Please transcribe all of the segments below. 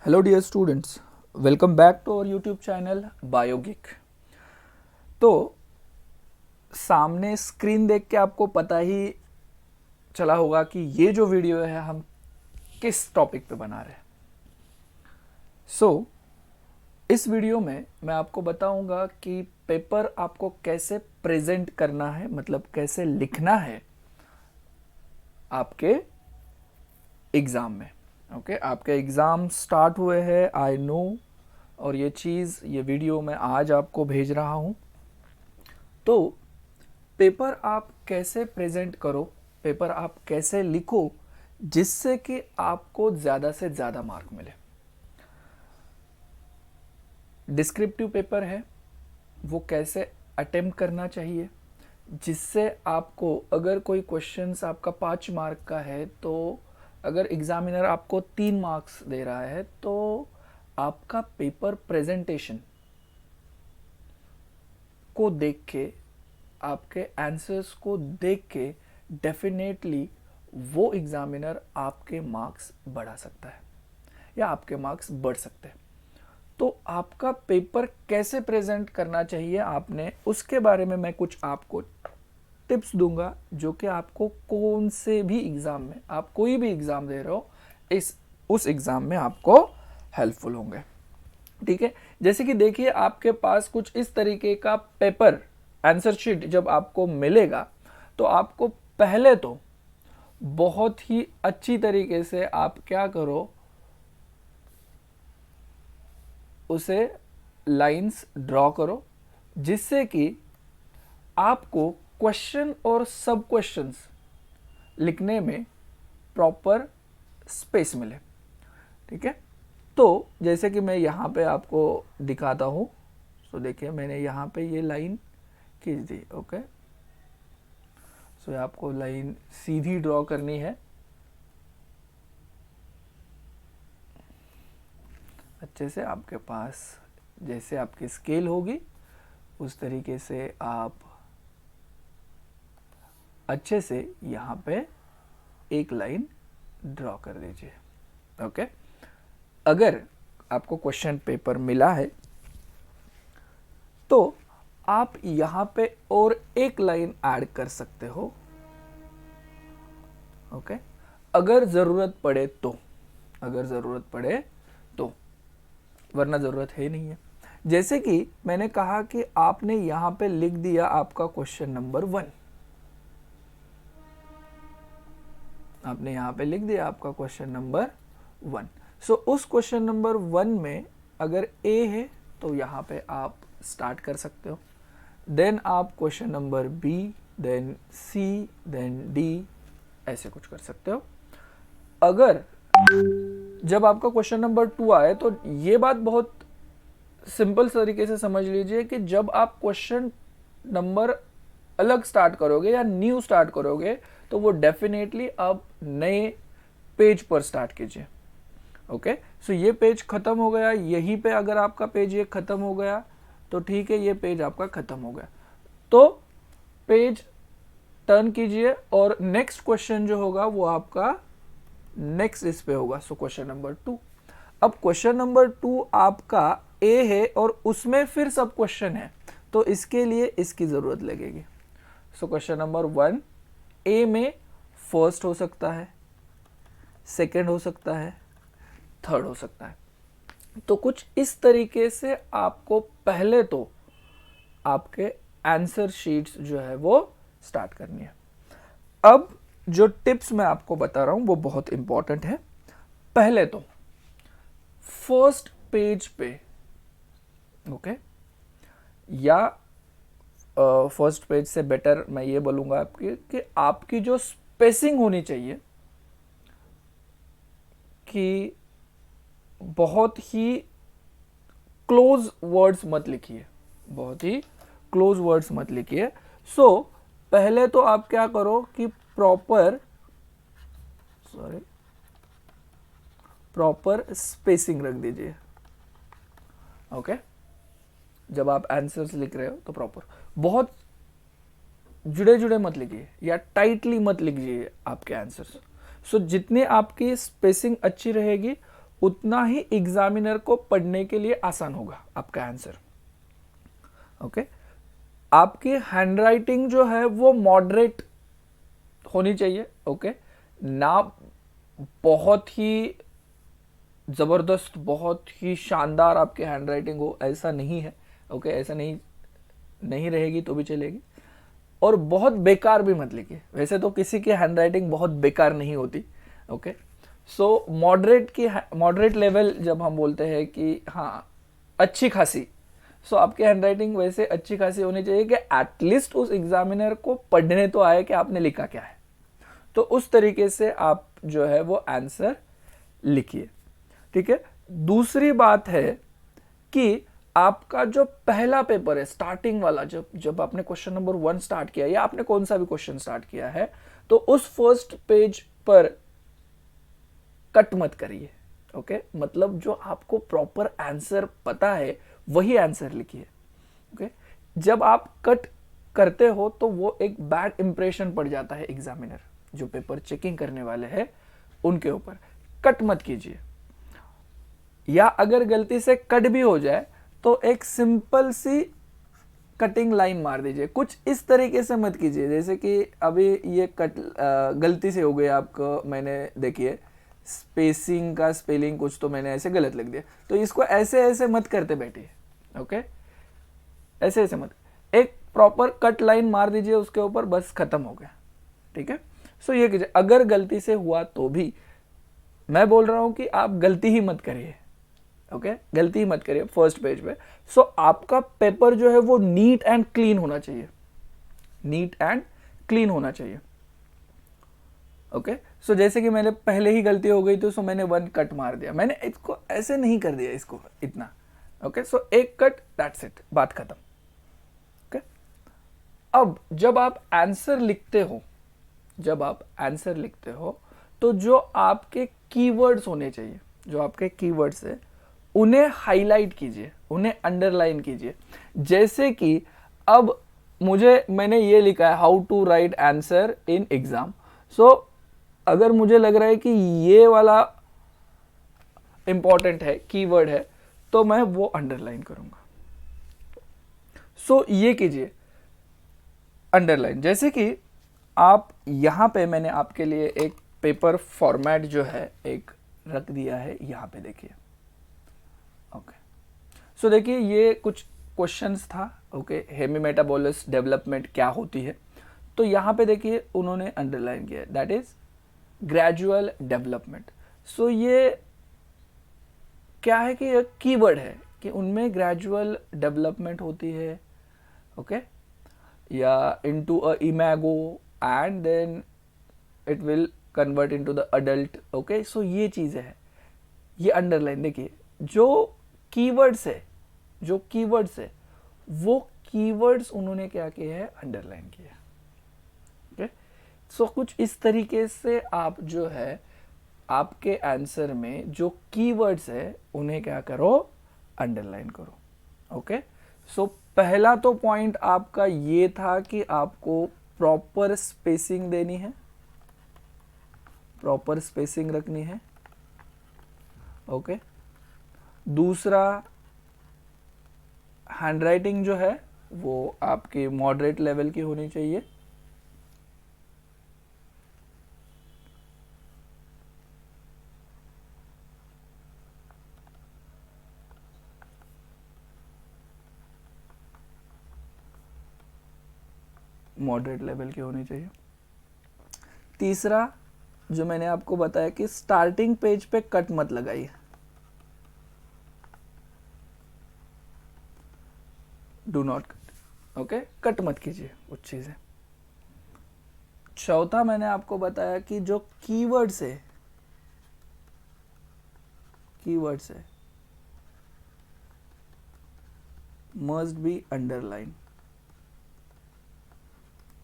Hello dear students, welcome back to our YouTube channel Biogic. तो सामने screen देख के आपको पता ही चला होगा कि ये जो वीडियो है हम किस टॉपिक पे बना रहे हैं। इस वीडियो में मैं आपको बताऊंगा कि पेपर आपको कैसे प्रेजेंट करना है, मतलब कैसे लिखना है आपके एग्ज़ाम में। ओके, आपके एग्ज़ाम स्टार्ट हुए हैं, आई नो, और ये वीडियो मैं आज आपको भेज रहा हूँ। तो पेपर आप कैसे प्रेजेंट करो, पेपर आप कैसे लिखो जिससे कि आपको ज़्यादा से ज़्यादा मार्क मिले। डिस्क्रिप्टिव पेपर है, वो कैसे अटेम्प्ट करना चाहिए जिससे आपको, अगर कोई क्वेश्चंस आपका 5 मार्क का है तो अगर एग्जामिनर आपको 3 मार्क्स दे रहा है तो आपका पेपर प्रेजेंटेशन को देख के, आपके आंसर्स को देख के डेफिनेटली वो एग्जामिनर आपके मार्क्स बढ़ा सकता है या आपके मार्क्स बढ़ सकते हैं। तो आपका पेपर कैसे प्रेजेंट करना चाहिए आपने, उसके बारे में मैं कुछ आपको टिप्स दूंगा जो कि आपको कौन से भी एग्ज़ाम में, आप कोई भी एग्ज़ाम दे रहे हो, उस एग्ज़ाम में आपको हेल्पफुल होंगे। ठीक है, जैसे कि देखिए आपके पास कुछ इस तरीके का पेपर आंसर शीट जब आपको मिलेगा तो आपको पहले तो बहुत ही अच्छी तरीके से आप क्या करो, उसे लाइंस ड्रॉ करो जिससे कि आपको क्वेश्चन और सब क्वेश्चंस लिखने में प्रॉपर स्पेस मिले। ठीक है, तो जैसे कि मैं यहाँ पे आपको दिखाता हूँ। सो देखिए मैंने यहाँ पे ये लाइन खींच दी। ओके, सो आपको लाइन सीधी ड्रॉ करनी है अच्छे से। आपके पास जैसे आपकी स्केल होगी उस तरीके से आप अच्छे से यहाँ पे एक लाइन ड्रॉ कर दीजिए। ओके, अगर आपको क्वेश्चन पेपर मिला है तो आप यहाँ पे और एक लाइन ऐड कर सकते हो। ओके, अगर ज़रूरत पड़े तो, वरना ज़रूरत है नहीं है। जैसे कि मैंने कहा कि आपने यहाँ पे लिख दिया आपका क्वेश्चन नंबर 1, आपने यहाँ पे लिख दिया आपका क्वेश्चन नंबर 1। सो उस क्वेश्चन नंबर 1 में अगर ए है तो यहाँ पे आप स्टार्ट कर सकते हो, देन आप क्वेश्चन नंबर बी, देन सी, देन डी, ऐसे कुछ कर सकते हो। अगर जब आपका क्वेश्चन नंबर 2 आए तो ये बात बहुत सिंपल तरीके से समझ लीजिए कि जब आप क्वेश्चन नंबर अलग स्टार्ट करोगे या न्यू स्टार्ट करोगे तो वो डेफिनेटली आप नए पेज पर स्टार्ट कीजिए। ओके, सो ये पेज खत्म हो गया, यहीं पे अगर आपका पेज ये खत्म हो गया तो ठीक है, ये पेज आपका खत्म हो गया, तो पेज टर्न कीजिए और नेक्स्ट क्वेश्चन जो होगा वो आपका नेक्स्ट इस पे होगा। So question number 2। अब क्वेश्चन नंबर 2 आपका ए है और उसमें फिर सब क्वेश्चन है, तो इसके लिए इसकी जरूरत लगेगी। सो क्वेश्चन नंबर 1 ए में फर्स्ट हो सकता है, सेकंड हो सकता है, थर्ड हो सकता है। तो कुछ इस तरीके से आपको पहले तो आपके आंसर शीट्स जो है वो स्टार्ट करनी है। अब जो टिप्स मैं आपको बता रहा हूं वो बहुत इंपॉर्टेंट है। पहले तो फर्स्ट पेज पे, ओके, या फर्स्ट पेज से बेटर मैं ये बोलूंगा कि आपकी जो स्पेसिंग होनी चाहिए कि बहुत ही क्लोज वर्ड्स मत लिखिए, बहुत ही क्लोज वर्ड्स मत लिखिए। सो पहले तो आप क्या करो कि प्रॉपर स्पेसिंग रख दीजिए। ओके, जब आप आंसर्स लिख रहे हो तो प्रॉपर, बहुत जुड़े जुड़े मत लिखिए या टाइटली मत लिखिए आपके आंसर्स। सो जितनी आपकी स्पेसिंग अच्छी रहेगी उतना ही एग्जामिनर को पढ़ने के लिए आसान होगा आपका आंसर। ओके, आपकी हैंडराइटिंग जो है वो मॉडरेट होनी चाहिए। ओके, ना बहुत ही ज़बरदस्त, बहुत ही शानदार आपकी हैंडराइटिंग हो, ऐसा नहीं है। ओके, ऐसा नहीं रहेगी तो भी चलेगी। और बहुत बेकार भी मत लिखिए, वैसे तो किसी की हैंडराइटिंग बहुत बेकार नहीं होती। ओके, सो मॉडरेट लेवल जब हम बोलते हैं कि हाँ अच्छी खासी, सो आपकी हैंडराइटिंग वैसे अच्छी खासी होनी चाहिए कि एटलीस्ट उस एग्जामिनर को पढ़ने तो आए कि आपने लिखा क्या है। तो उस तरीके से आप जो है वो आंसर लिखिए। ठीक है, दूसरी बात है कि आपका जो पहला पेपर है स्टार्टिंग वाला, जब आपने क्वेश्चन नंबर 1 स्टार्ट किया या आपने कौन सा भी क्वेश्चन स्टार्ट किया है, तो उस फर्स्ट पेज पर कट मत करिए। ओके, मतलब जो आपको प्रॉपर आंसर पता है वही आंसर लिखिए। ओके, जब आप कट करते हो तो वो एक बैड इंप्रेशन पड़ जाता है एग्जामिनर, जो पेपर चेकिंग करने वाले हैं उनके ऊपर। कट मत कीजिए, या अगर गलती से कट भी हो जाए तो एक सिंपल सी कटिंग लाइन मार दीजिए। कुछ इस तरीके से मत कीजिए जैसे कि अभी ये कट गलती से हो गई आपको, मैंने देखिए स्पेसिंग का स्पेलिंग कुछ तो मैंने ऐसे गलत लिख दिया, तो इसको ऐसे ऐसे मत करते बैठिए। ओके, ऐसे ऐसे मत, एक प्रॉपर कट लाइन मार दीजिए उसके ऊपर, बस खत्म हो गया। ठीक है, सो ये कीजिए। अगर गलती से हुआ तो भी मैं बोल रहा हूं कि आप गलती ही मत करिए। ओके, गलती ही मत करिए फर्स्ट पेज पे। सो आपका पेपर जो है वो नीट एंड क्लीन होना चाहिए, नीट एंड क्लीन होना चाहिए। ओके, सो जैसे कि मैंने पहले ही गलती हो गई तो सो मैंने 1 कट मार दिया, मैंने इसको ऐसे नहीं कर दिया, इसको इतना। ओके, सो एक कट, दैट्स इट, बात खत्म। ओके, अब जब आप आंसर लिखते हो तो जो आपके कीवर्ड्स होने चाहिए, जो आपके कीवर्ड्स है उन्हें हाईलाइट कीजिए, उन्हें अंडरलाइन कीजिए। जैसे कि अब मैंने ये लिखा है how to write answer in exam. So अगर मुझे लग रहा है कि ये वाला इंपॉर्टेंट है, कीवर्ड है, तो मैं वो अंडरलाइन करूंगा। सो ये कीजिए अंडरलाइन। जैसे कि आप यहां पे मैंने आपके लिए एक पेपर फॉर्मेट जो है एक रख दिया है, यहां पे देखिए। ओके, सो देखिए ये कुछ क्वेश्चंस था। ओके, हेमीमेटाबोलिस डेवलपमेंट क्या होती है, तो यहां पे देखिए उन्होंने अंडरलाइन किया है, दैट इज ग्रेजुअल डेवलपमेंट। सो ये क्या है कि एक कीवर्ड है कि उनमें ग्रेजुअल डेवलपमेंट होती है। ओके, या into a imago and then it will convert into the adult. Okay, so ये चीजें है, ये अंडरलाइन। देखिए जो कीवर्ड्स है वो कीवर्ड्स उन्होंने क्या किया है, अंडरलाइन किया। ओके, सो कुछ इस तरीके से आप जो है आपके आंसर में जो कीवर्ड्स है उन्हें क्या करो, अंडरलाइन करो। ओके, सो पहला तो पॉइंट आपका ये था कि आपको प्रॉपर स्पेसिंग देनी है, प्रॉपर स्पेसिंग रखनी है। ओके, दूसरा हैंडराइटिंग जो है वो आपकी मॉडरेट लेवल की होनी चाहिए। मॉडरेट लेवल की होनी चाहिए। तीसरा जो मैंने आपको बताया कि स्टार्टिंग पेज पे कट मत लगाइए, do not cut. Okay, cut मत कीजिए कुछ चीजें। चौथा मैंने आपको बताया कि जो कीवर्ड्स है मस्ट बी अंडरलाइन।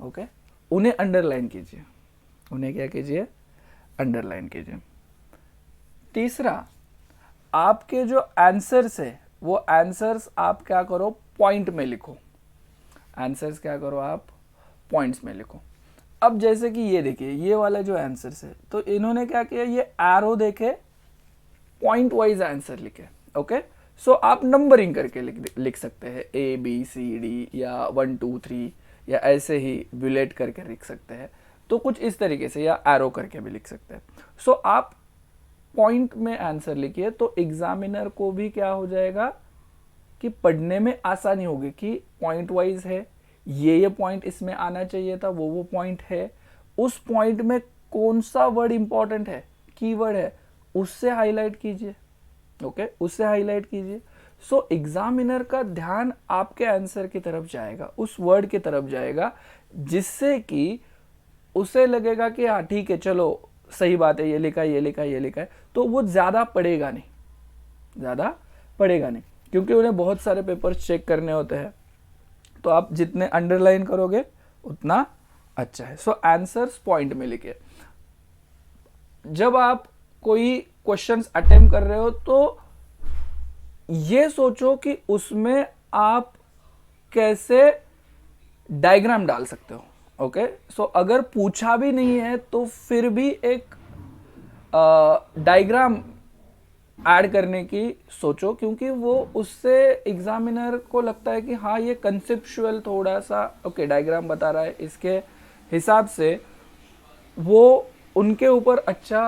ओके, उन्हें अंडरलाइन कीजिए, उन्हें क्या कीजिए, अंडरलाइन कीजिए। तीसरा, आपके जो आंसर्स है वो आंसर्स आप क्या करो, पॉइंट में लिखो। आंसर्स क्या करो आप, पॉइंट्स में लिखो। अब जैसे कि ये देखिए ये वाला जो आंसर्स है, तो इन्होंने क्या किया, ये एरो देखे पॉइंट वाइज आंसर लिखे। ओके, सो आप नंबरिंग करके लिख सकते हैं, ABCD या 1 2 3 या ऐसे ही बुलेट करके लिख सकते हैं, तो कुछ इस तरीके से, या एरो करके भी लिख सकते हैं। सो आप पॉइंट में आंसर लिखिए, तो एग्जामिनर को भी क्या हो जाएगा कि पढ़ने में आसानी होगी कि पॉइंट वाइज है, ये पॉइंट इसमें आना चाहिए था, वो पॉइंट है, उस पॉइंट में कौन सा वर्ड इंपॉर्टेंट है, कीवर्ड है, उससे हाईलाइट कीजिए। ओके, उससे हाईलाइट कीजिए। सो एग्जामिनर का ध्यान आपके आंसर की तरफ जाएगा, उस वर्ड की तरफ जाएगा, जिससे कि उसे लगेगा कि हाँ ठीक है, चलो सही बात है, ये लिखा है, ये लिखा है, ये लिखा है, तो वो ज़्यादा पढ़ेगा नहीं, क्योंकि उन्हें बहुत सारे पेपर्स चेक करने होते हैं। तो आप जितने अंडरलाइन करोगे उतना अच्छा है। सो आंसर्स पॉइंट में लिखिए। जब आप कोई क्वेश्चंस अटेम्प्ट कर रहे हो तो ये सोचो कि उसमें आप कैसे डायग्राम डाल सकते हो। ओके, सो अगर पूछा भी नहीं है तो फिर भी एक डायग्राम ऐड करने की सोचो, क्योंकि वो उससे एग्जामिनर को लगता है कि हाँ ये कंसेप्चुअल थोड़ा सा ओके डायग्राम बता रहा है, इसके हिसाब से वो उनके ऊपर अच्छा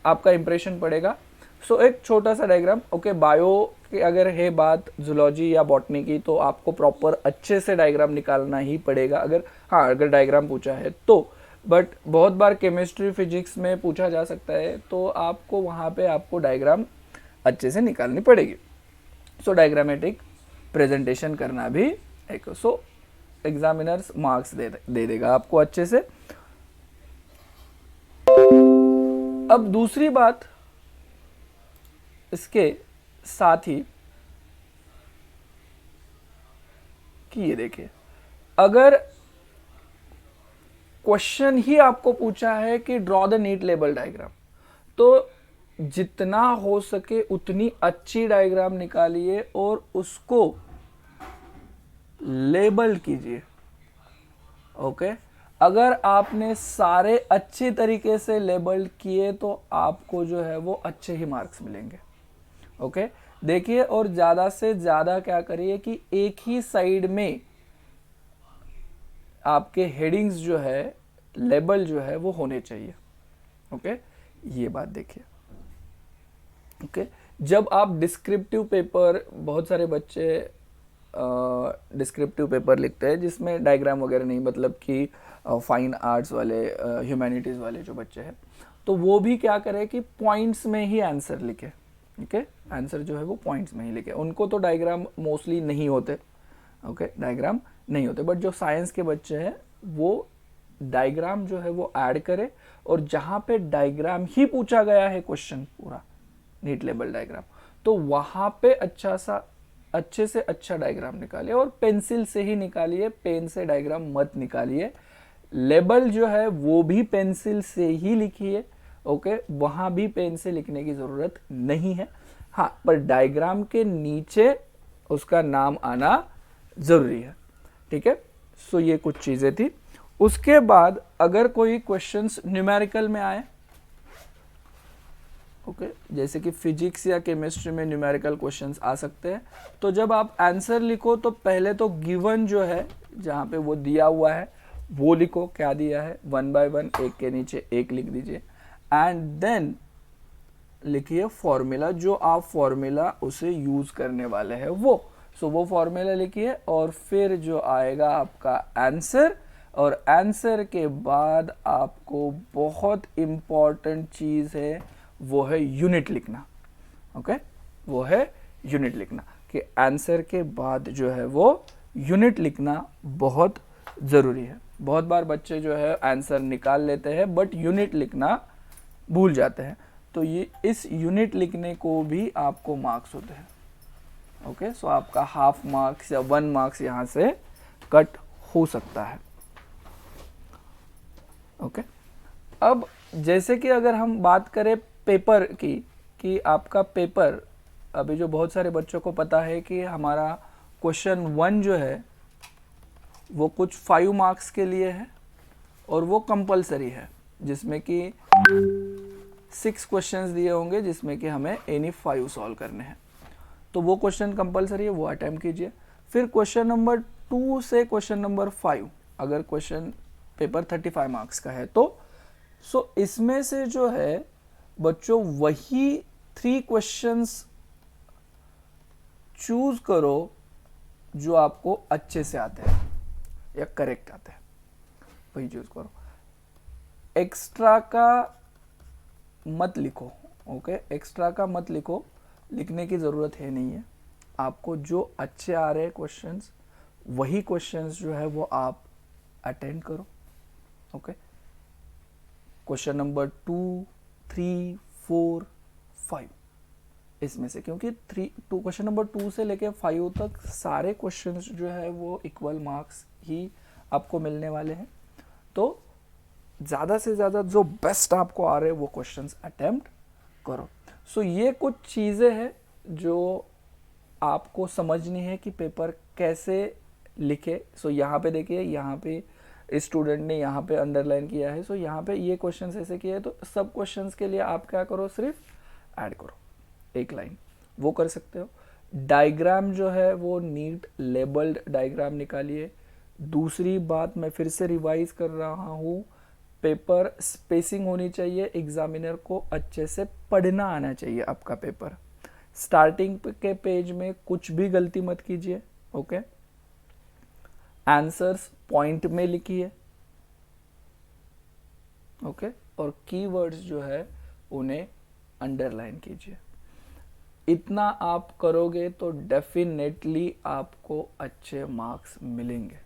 आपका इंप्रेशन पड़ेगा। सो एक छोटा सा डायग्राम, ओके बायो की अगर है बात, जूलॉजी या बॉटनी की, तो आपको प्रॉपर अच्छे से डायग्राम निकालना ही पड़ेगा, अगर डायग्राम पूछा है तो। बट बहुत बार केमिस्ट्री फिजिक्स में पूछा जा सकता है, तो आपको वहाँ पे आपको डायग्राम अच्छे से निकालनी पड़ेगी। सो डायग्रामेटिक प्रेजेंटेशन करना भी एक, सो एग्जामिनर्स मार्क्स दे देगा आपको अच्छे से। अब दूसरी बात इसके साथ ही कि ये देखिए, अगर क्वेश्चन ही आपको पूछा है कि draw the neat label diagram, तो जितना हो सके उतनी अच्छी डायग्राम निकालिए और उसको लेबल कीजिए। ओके, अगर आपने सारे अच्छी तरीके से लेबल किए तो आपको जो है वो अच्छे ही मार्क्स मिलेंगे। ओके, देखिए, और ज़्यादा से ज़्यादा क्या करिए कि एक ही साइड में आपके हेडिंग्स जो है, लेबल जो है वो होने चाहिए। ओके, ये बात देखिए। ओके, जब आप डिस्क्रिप्टिव पेपर, बहुत सारे बच्चे डिस्क्रिप्टिव पेपर लिखते हैं जिसमें डायग्राम वगैरह नहीं, मतलब कि फाइन आर्ट्स वाले, ह्यूमैनिटीज़ वाले जो बच्चे हैं, तो वो भी क्या करें कि पॉइंट्स में ही आंसर लिखे। ओके, आंसर जो है वो पॉइंट्स में ही लिखे, उनको तो डायग्राम मोस्टली नहीं होते। ओके, डायग्राम नहीं होते, बट जो साइंस के बच्चे हैं वो डायग्राम जो है वो ऐड करे, और जहाँ पे डायग्राम ही पूछा गया है क्वेश्चन पूरा नीट लेबल डायग्राम, तो वहाँ पे अच्छे से अच्छा डायग्राम निकालिए, और पेंसिल से ही निकालिए, पेन से डायग्राम मत निकालिए। लेबल जो है वो भी पेंसिल से ही लिखिए। ओके, वहाँ भी पेन से लिखने की ज़रूरत नहीं है। हाँ, पर डायग्राम के नीचे उसका नाम आना ज़रूरी है। ठीक है, सो ये कुछ चीज़ें थी। उसके बाद अगर कोई क्वेश्चंस न्यूमेरिकल में आए, ओके, जैसे कि फिजिक्स या केमिस्ट्री में न्यूमेरिकल क्वेश्चंस आ सकते हैं, तो जब आप आंसर लिखो तो पहले तो गिवन जो है जहाँ पे वो दिया हुआ है वो लिखो, क्या दिया है, 1 by 1, एक के नीचे एक लिख दीजिए, एंड देन लिखिए फॉर्मूला, जो आप फॉर्मूला उसे यूज करने वाले हैं वो फॉर्मूला लिखिए, और फिर जो आएगा आपका आंसर, और आंसर के बाद आपको बहुत इम्पॉर्टेंट चीज़ है वो है यूनिट लिखना। ओके, वो है यूनिट लिखना, कि आंसर के बाद जो है वो यूनिट लिखना बहुत ज़रूरी है। बहुत बार बच्चे जो है आंसर निकाल लेते हैं बट यूनिट लिखना भूल जाते हैं, तो ये इस यूनिट लिखने को भी आपको मार्क्स होते हैं। ओके, सो आपका हाफ मार्क्स या 1 मार्क्स यहाँ से कट हो सकता है। ओके, अब जैसे कि अगर हम बात करें पेपर की, कि आपका पेपर, अभी जो बहुत सारे बच्चों को पता है कि हमारा क्वेश्चन 1 जो है वो कुछ 5 मार्क्स के लिए है, और वो कंपलसरी है, जिसमें कि 6 क्वेश्चंस दिए होंगे जिसमें कि हमें एनी 5 सॉल्व करने हैं, तो वो क्वेश्चन कंपलसरी है, वो अटेम्प्ट कीजिए। फिर क्वेश्चन नंबर 2 से क्वेश्चन नंबर 5, अगर क्वेश्चन पेपर 35 मार्क्स का है तो इसमें से जो है बच्चों वही 3 क्वेश्चंस चूज करो जो आपको अच्छे से आते हैं या करेक्ट आते हैं, वही चूज करो। एक्स्ट्रा का मत लिखो, ओके, एक्स्ट्रा का मत लिखो, लिखने की ज़रूरत है नहीं है। आपको जो अच्छे आ रहे हैं क्वेश्चंस, वही क्वेश्चंस जो है वो आप अटेंड करो, ओके। क्वेश्चन नंबर 2, 3, 4, 5 इसमें से, क्योंकि क्वेश्चन नंबर 2 से लेके 5 तक सारे क्वेश्चंस जो है वो इक्वल मार्क्स ही आपको मिलने वाले हैं, तो ज़्यादा से ज़्यादा जो बेस्ट आपको आ रहे हैं वो क्वेश्चंस अटेम्प्ट करो। सो ये कुछ चीज़ें हैं जो आपको समझनी है कि पेपर कैसे लिखे। सो यहाँ पे देखिए, यहाँ पे स्टूडेंट ने यहाँ पे अंडरलाइन किया है, सो यहाँ पे ये क्वेश्चंस ऐसे किए हैं, तो सब क्वेश्चंस के लिए आप क्या करो, सिर्फ ऐड करो एक लाइन, वो कर सकते हो। डायग्राम जो है वो नीट लेबल्ड डायग्राम निकालिए। दूसरी बात मैं फिर से रिवाइज कर रहा हूँ, पेपर स्पेसिंग होनी चाहिए, एग्जामिनर को अच्छे से पढ़ना आना चाहिए आपका पेपर। स्टार्टिंग के पेज में कुछ भी गलती मत कीजिए, ओके। आंसर्स पॉइंट में लिखिए, ओके, और कीवर्ड्स जो है उन्हें अंडरलाइन कीजिए। इतना आप करोगे तो डेफिनेटली आपको अच्छे मार्क्स मिलेंगे,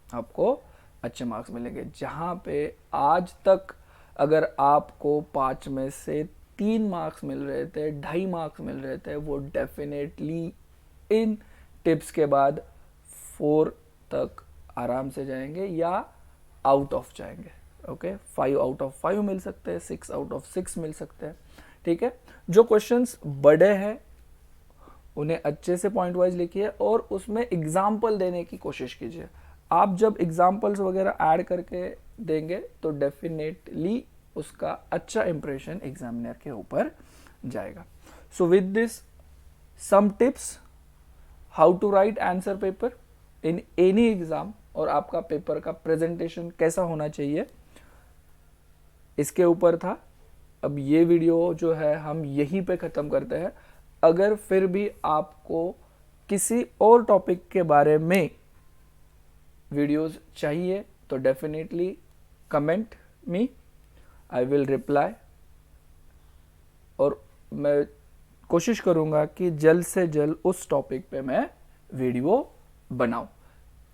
आपको अच्छे मार्क्स मिलेंगे। जहाँ पे आज तक अगर आपको 5 में से 3 मार्क्स मिल रहे थे, 2.5 मार्क्स मिल रहे थे, वो डेफिनेटली इन टिप्स के बाद 4 तक आराम से जाएंगे या आउट ऑफ जाएंगे, ओके। 5 आउट ऑफ 5 मिल सकते हैं, 6 आउट ऑफ 6 मिल सकते हैं, ठीक है। जो क्वेश्चंस बड़े हैं उन्हें अच्छे से पॉइंट वाइज लिखिए और उसमें एग्जाम्पल देने की कोशिश कीजिए। आप जब एग्जाम्पल्स वगैरह ऐड करके देंगे तो डेफिनेटली उसका अच्छा इंप्रेशन एग्जामिनर के ऊपर जाएगा। So with this some tips how to write answer paper in any exam, और आपका पेपर का प्रेजेंटेशन कैसा होना चाहिए, इसके ऊपर था। अब ये वीडियो जो है हम यहीं पे ख़त्म करते हैं। अगर फिर भी आपको किसी और टॉपिक के बारे में वीडियोस चाहिए तो definitely comment me, I will reply, और मैं कोशिश करूँगा कि जल्द से जल्द उस टॉपिक पे मैं वीडियो बनाऊँ।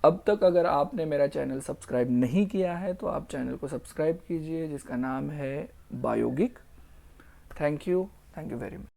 अब तक अगर आपने मेरा चैनल सब्सक्राइब नहीं किया है तो आप चैनल को सब्सक्राइब कीजिए, जिसका नाम है Biogic. Thank you very much.